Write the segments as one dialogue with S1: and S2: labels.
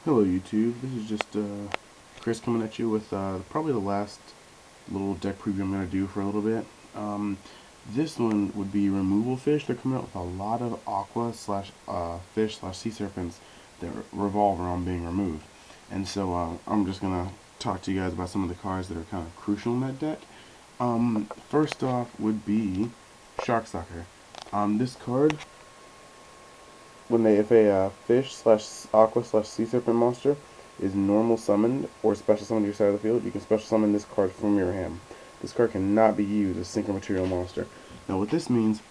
S1: Hello YouTube, this is just Chris coming at you with probably the last little deck preview I'm going to do for a little bit. This one would be removal fish. They're coming out with a lot of aqua slash fish slash sea serpents that revolve around being removed. And so I'm just going to talk to you guys about some of the cards that are kind of crucial in that deck. First off would be Shark Sucker. This card, if a fish slash aqua slash sea serpent monster is normal summoned or special summoned to your side of the field, you can special summon this card from your hand. This card cannot be used as synchro material monster. Now what this means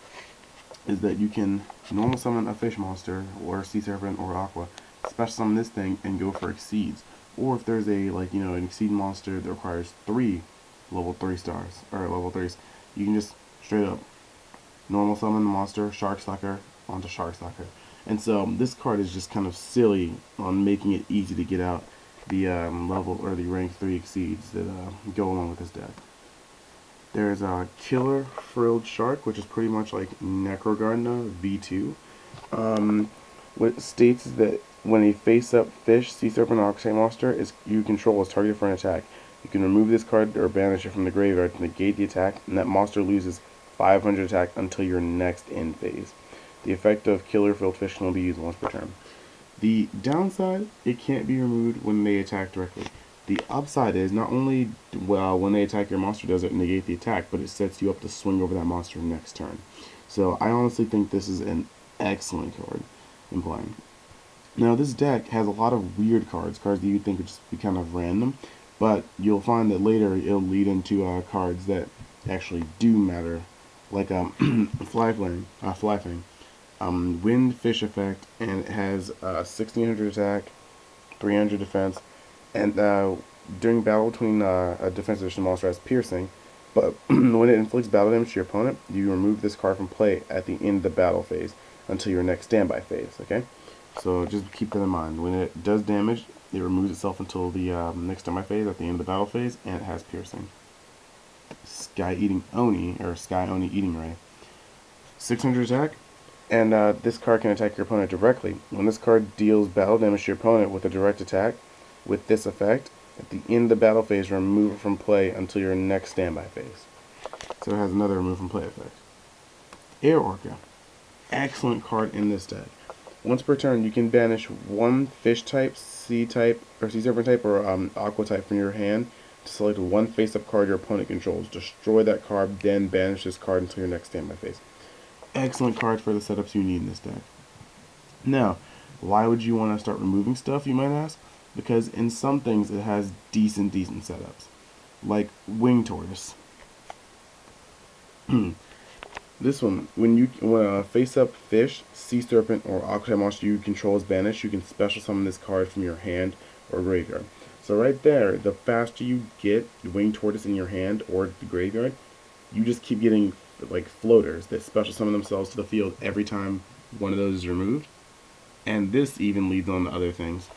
S1: is that you can normal summon a fish monster or a sea serpent or aqua, special summon this thing and go for exceeds. Or if there's a an exceed monster that requires 3 level 3 stars or level 3s, you can just straight up normal summon the monster, Shark Sucker, onto Shark Sucker. And so this card is just kind of silly on making it easy to get out the level or the rank 3 exceeds that go along with this deck. There's a Killer Frilled Shark, which is pretty much like Necrogardna V2. What states that when a face-up fish, sea serpent, or archetype monster you control is targeted for an attack, you can remove this card or banish it from the graveyard to negate the attack, and that monster loses 500 attack until your next end phase. The effect of Killer Frilled Fish can only be used once per turn. The downside, it can't be removed when they attack directly. The upside is not only when they attack your monster does it negate the attack, but it sets you up to swing over that monster next turn. So I honestly think this is an excellent card in playing. Now this deck has a lot of weird cards that you think would just be kind of random, but you'll find that later it'll lead into cards that actually do matter, like Fly-Fang. Wind fish effect, and it has 1600 attack, 300 defense, and during battle between a defensive edition monster has piercing, but when it inflicts battle damage to your opponent, you remove this card from play at the end of the battle phase until your next standby phase, okay? So just keep that in mind. When it does damage, it removes itself until the next standby phase at the end of the battle phase, and it has piercing. Sky Oni-Eating Ray. 600 attack, and this card can attack your opponent directly. When this card deals battle damage to your opponent with a direct attack, with this effect, at the end of the battle phase, remove it from play until your next standby phase. So it has another remove from play effect. AirOrca. Excellent card in this deck. Once per turn, you can banish one fish type, sea type, or sea serpent type, or aqua type from your hand to select one face-up card your opponent controls. Destroy that card, then banish this card until your next standby phase. Excellent card for the setups you need in this deck. Now, why would you want to start removing stuff, you might ask? Because in some things it has decent setups. Like WingTortoise. This one, when a face-up fish, sea serpent, or aqua monster you control is banished, you can special summon this card from your hand or graveyard. So right there, the faster you get WingTortoise in your hand or the graveyard, you just keep getting like floaters that special summon themselves to the field every time one of those is removed. And this even leads on to other things.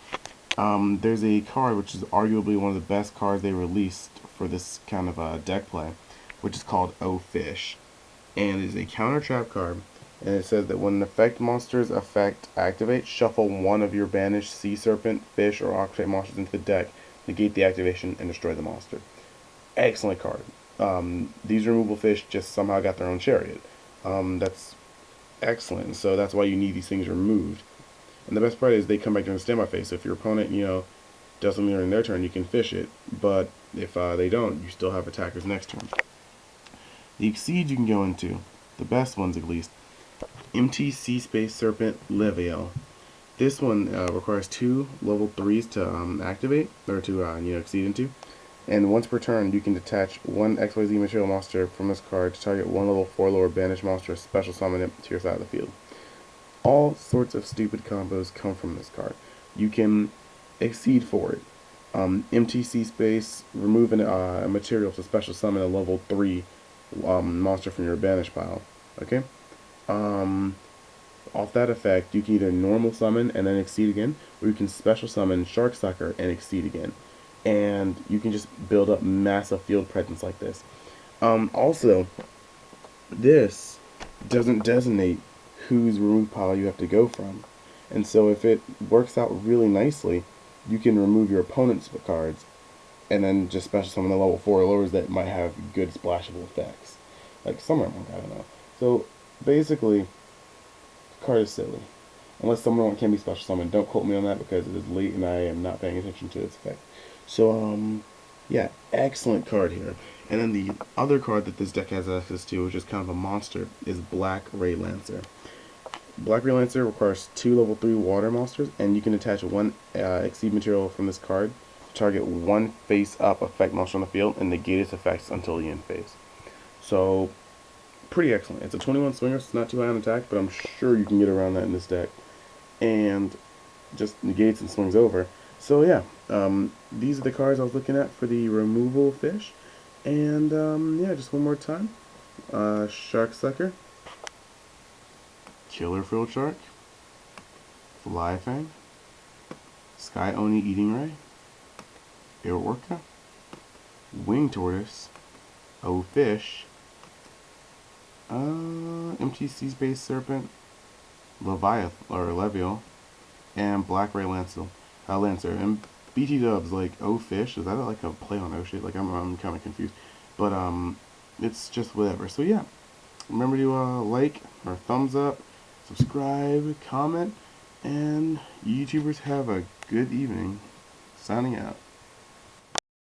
S1: There's a card which is arguably one of the best cards they released for this kind of deck play, which is called O Fish. And it is a counter trap card, and it says that when an effect monster's effect activates, shuffle one of your banished sea serpent, fish, or archetype monsters into the deck, negate the activation, and destroy the monster. Excellent card. These removal fish just somehow got their own chariot. That's excellent, so that's why you need these things removed. And the best part is they come back during the standby phase, so if your opponent, does something during their turn, you can fish it, but if they don't, you still have attackers next turn. The exceed you can go into, the best ones at least, Empty Sea Space Serpent Levaiel. This one requires 2 level 3s to activate, or to exceed into. And once per turn, you can detach one XYZ material monster from this card to target one level 4 lower banished monster, special summon it to your side of the field. All sorts of stupid combos come from this card. You can exceed for it. Empty Sea Space, remove a material to special summon a level 3 monster from your banish pile. Okay? Off that effect, you can either normal summon and then exceed again, or you can special summon Shark Sucker and exceed again. And you can just build up massive field presence like this. Also, this doesn't designate whose remove pile you have to go from. And so if it works out really nicely, you can remove your opponent's cards and then just special summon the level 4 lures that might have good splashable effects. Like Summer Monk, I don't know. So basically, the card is silly. Unless Summer Monk can be special summoned. Don't quote me on that because it is late and I am not paying attention to its effect. So, yeah, excellent card here. And then the other card that this deck has access to, which is kind of a monster, is Black Ray Lancer. Black Ray Lancer requires 2 level 3 water monsters, and you can attach 1 Exceed material from this card to target 1 face-up effect monster on the field and negate its effects until the end phase. So, pretty excellent. It's a 21 swinger, so it's not too high on attack, but I'm sure you can get around that in this deck. And just negates and swings over. So yeah, these are the cards I was looking at for the removal fish. And yeah, just one more time. Shark Sucker, Killer Frilled Shark, Fly-Fang, Sky Oni-Eating Ray, AirOrca, WingTortoise, O-Fish, MTC Space Serpent, Levaiel, and Black Ray Lancer. And BT Dubs, like O-Fish, is that like a play on O shit? Like I'm kind of confused. But it's just whatever. So yeah, remember to like or thumbs up, subscribe, comment, and YouTubers have a good evening. Signing out.